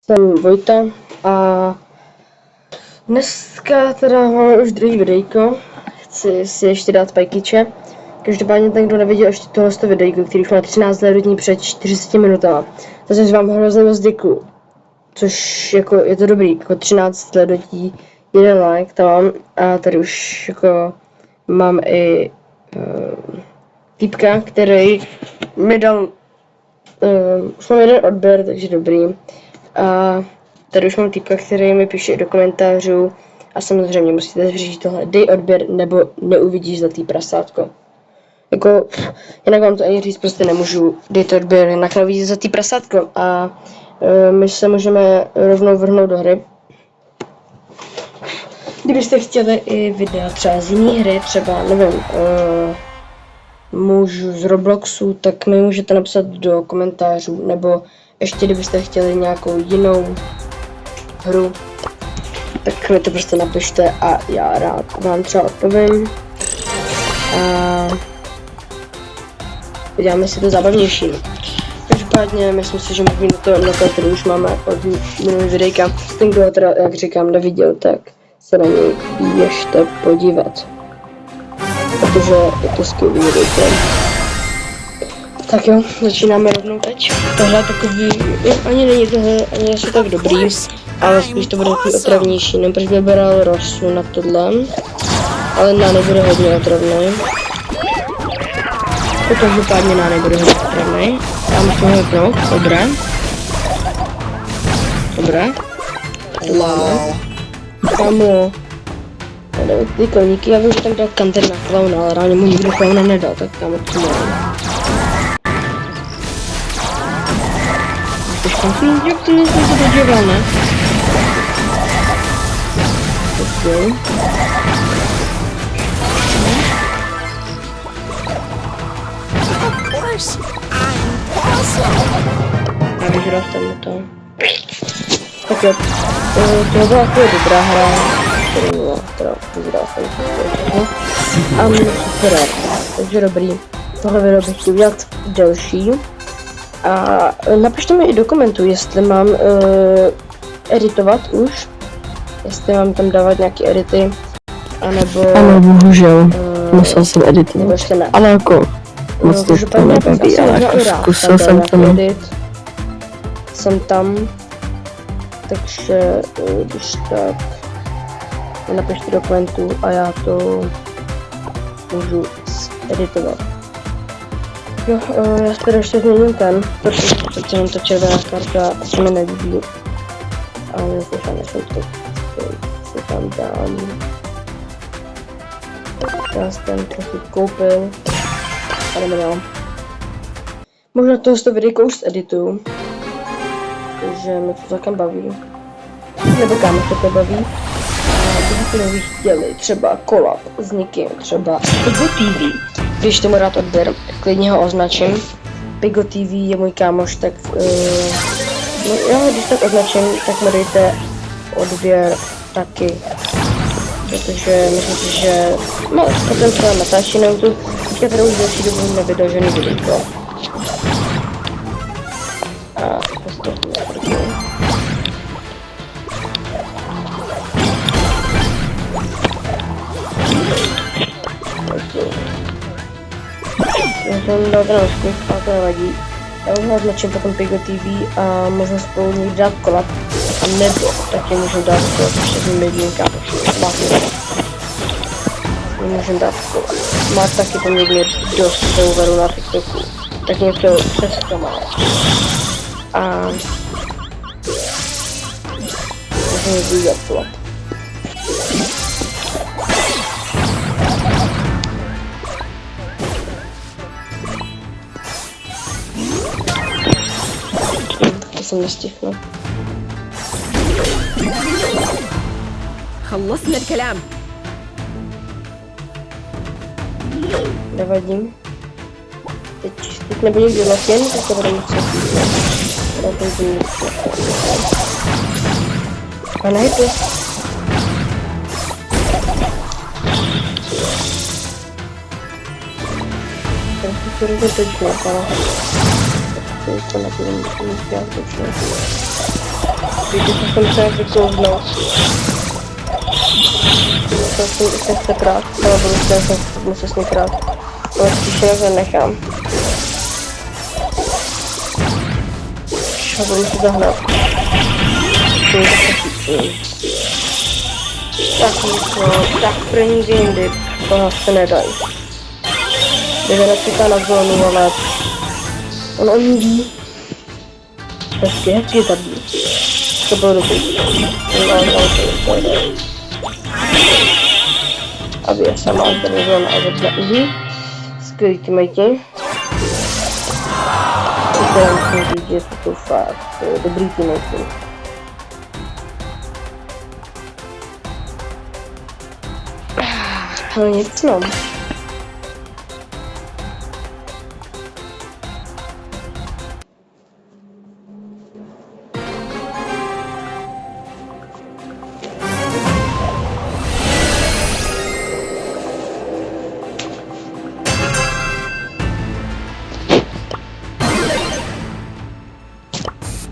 Jsem Vojta a dneska teda máme už druhý videjko. Chci si ještě dát pajkyče. Každopádně ten, kdo neviděl ještě tohle videjko, který už má 13 hlednutí před 40 minutama. Takže vám hrozně moc děkuju. Což jako je to dobrý, jako 13 hlednutí, 1 like tam mám. A tady už jako mám i týpka, který mi dal už mám 1 odběr, takže dobrý. A tady už mám týpka, který mi píše do komentářů a samozřejmě musíte vyřídit tohle. Dej odběr nebo neuvidíš za tý prasátko. Jako, jinak vám to ani říct prostě nemůžu. Dejte odběr, jinak neuvidíš za tý prasátko. A my se můžeme rovnou vrhnout do hry. Kdybyste chtěli i videa třeba z jiné hry, třeba nevím, můžu z Robloxu, tak mi můžete napsat do komentářů, nebo ještě kdybyste chtěli nějakou jinou hru, tak mi to prostě napište a já rád vám třeba odpovím. A uděláme si to zábavnější. Každopádně myslím si, že mluvím na to, který už máme od minulý videjka. Ten, kdo teda, jak říkám, neviděl, tak se na něj běžte podívat. Protože je to skvělý videjko. Tak jo, začínáme rovnou teď. Tohle takový, ani není tohle, ani asi tak dobrý, ale spíš to bude takový otravnější. Nejprve bych vybral rosu na tohle, ale nány bude hodně otravný. To každopádně nány bude hodně otravný. Já musím ho vypnout, dobré. Dobré. Wow. Kámo. Tady ty koníky, já vím, že tam dal kanter na klauna, ale reálně mu nikdo klauna nedal, tak kámo to mám. Jak to nejsem se dodělal, ne? Okay. A vyhrál jsem to. Tak jo, to byla taková dobrá hra, kterou byla, teda vyhrál jsem to. A mě super, takže dobrý. Tohle video bych chtěl udělat delší. A napište mi i do komentu, jestli mám editovat už, jestli mám tam dávat nějaké edity, anebo... Ano, bohužel, musel jsem editovat, nebo ještě ne. ale jako moc to nebaví, ale jako zkusil jsem to. Jsem tam, takže když tak napište do komentu a já to můžu editovat. Jo, já si tady ještě změním ten, protože přece jenom ta červená karta se mi nelíbí. A neslyšám, jestli to si tam dám. Já jsem ten trochu koupil. A jdeme dál. Možná tohle videjko už edituju. Takže mě to celkem baví. Nebo kámo to baví. A kdybyste chtěli třeba kolab s někým, třeba Pigo TV. Když tomu rád odběr, klidně ho označím. Pigo TV je můj kámoš, tak no, já když tak označím, tak mi dejte odběr taky. Protože myslím si, že no, potom třeba natáčí na YouTube, teďka tady už další dobu nevydal žádný videjko. A postupně první. Já jsem dal ten úspěch, ale to nevadí. Já už ho označím potom Pigo TV a možná spolu někdy dát kolab. A nebo taky můžu dát kolab ještě s mým jedním kámošem. Můžeme dát kolab. Má taky poměrně dost followerů na TikToku. Tak něco přes to má. A můžeme dát kolab. jsem nestihl. خلصنا الكلام. Nevadím. Teď nebudu nikdy lakin, tak to bude muset být. A nejde. Trochu to jde teď ale to nebudu muset dělat dobře. Víte, co jsem se vykouznout. To jsem chce krát, ale budu se muset s ním krát. Ale spíš jinak nechám. A budu se zahnat. Tak první jindy, toho se nedají. Kdyby nečeká na zónu, ale on ví. Hezky zabí. To bylo dobrý. A vy sama tady zóna a zabila. Skvělý teammatey. Teda musím říct, že to fakt dobrý teammatey. Ale nic no.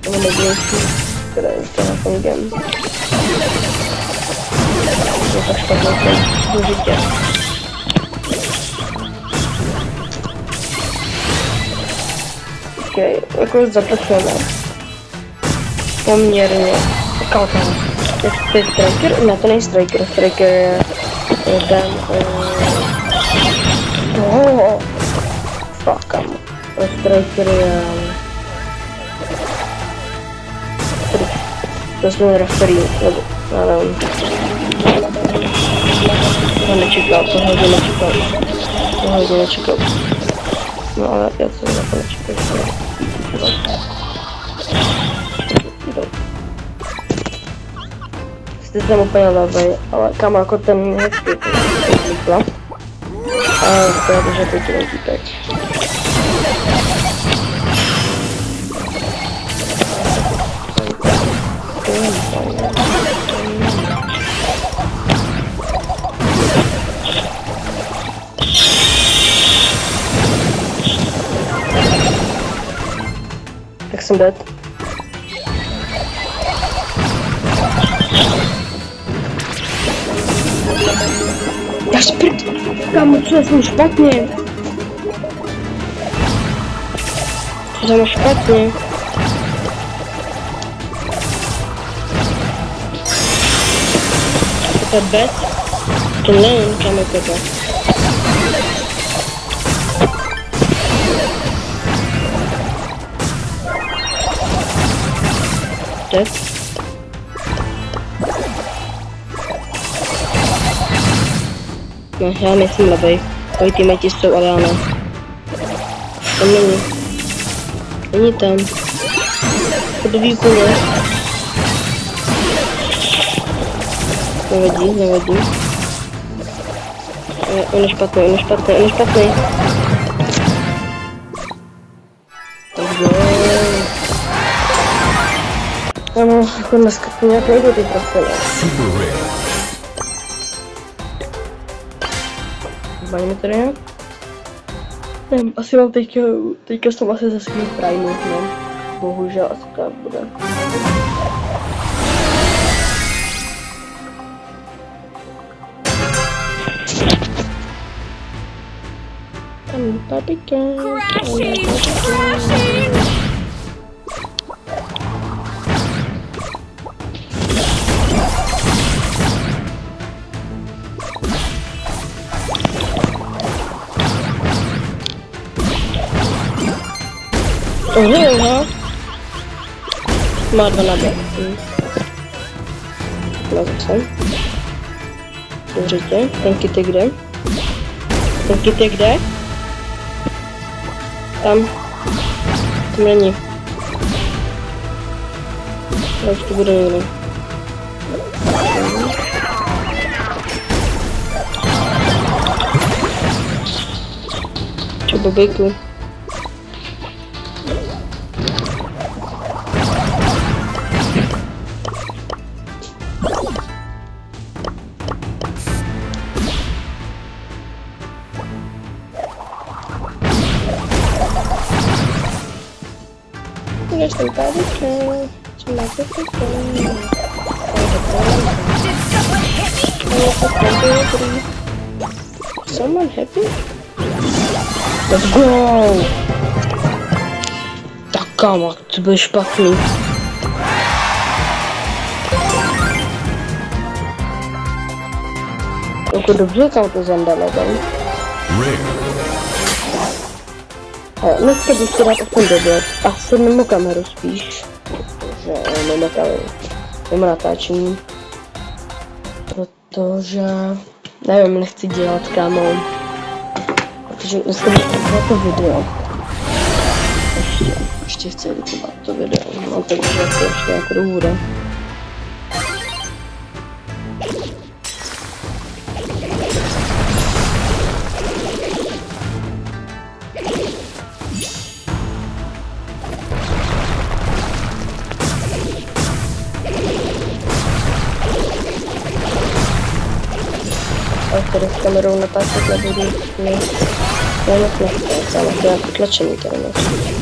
Tohle největší, které je to na tom game. Je to špatný ten žitě. Okay, jako zatočíme. Poměrně. Kalka. To je striker? Ne, to není striker. Striker je ten... Fuck, kamo. Striker je... To jsme referí, nebo... Já nevím. To nečekal, to hodně nečekal. No ale já to nečekal. Jste tam úplně levej, ale kam jako ten hezký, to zvykla. A to je že teď není teď. Tak jsem dead. Já šprt! Kámo, co jsem špatně? Co jsem špatně? To je bet? To nevím, kam je to. Dead? No, já nejsem levej. Tvoji teammates jsou, ale já ne. Tam není. Není tam. To do výkonu. Nevadí. On je špatný. Takže... Ano, jako dneska to nějak nejde ty trofeje. Zbaňme tady nějak? Nevím, asi mám teďka jsem asi ze svým Primeu, no. Bohužel asi tak bude. Aha. Má 2 na B. Zase. Dobře, ten kit je kde? Tam není. Já už to bude jenom. Čo babejku? Jestem tady, Someone happy? Let's go! Tak kámo, to byl špatný. Jako dobře kam to zandala tam. Dneska bych chtěla aspoň dodělat. Asi mimo kameru spíš. Protože mimo kameru. Mimo natáčení. Protože... Nevím, nechci dělat kámo. Protože dneska bych chtěla to video. Ještě chci editovat to video. Mám to ještě jako důvodu. A tady s kamerou natáčet nebudu. Já nechci, ale to je jako tlačení tady nechci.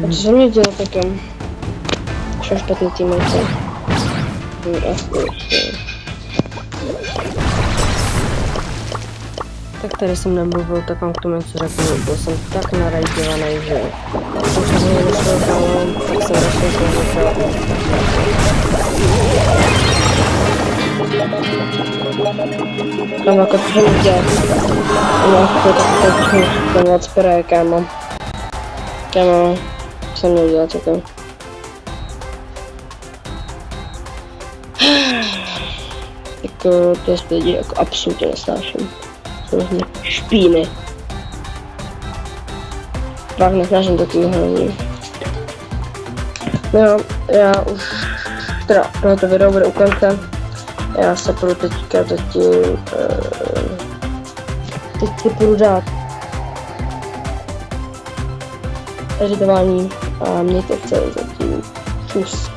A co se mě dělá takem? Čo špatný týmejte? Tak tady jsem nemluvil, tak vám k tomu něco řeknu. Byl jsem tak narajděvaný, že už jsem ho nešel kámo, tak jsem našel toho. Kámo, jako co jsem udělal? No, to tak moc pré, kámo. Kámo, co jsem měl dělat, jako? Jako, to lidi jako absolutně nesnáším. Jsou špíny. Pak nesnáším takový hraní. No, já už teda tohoto video bude u konce. Já se budu teďka teď si budu dát editování a mějte se zatím. Čus.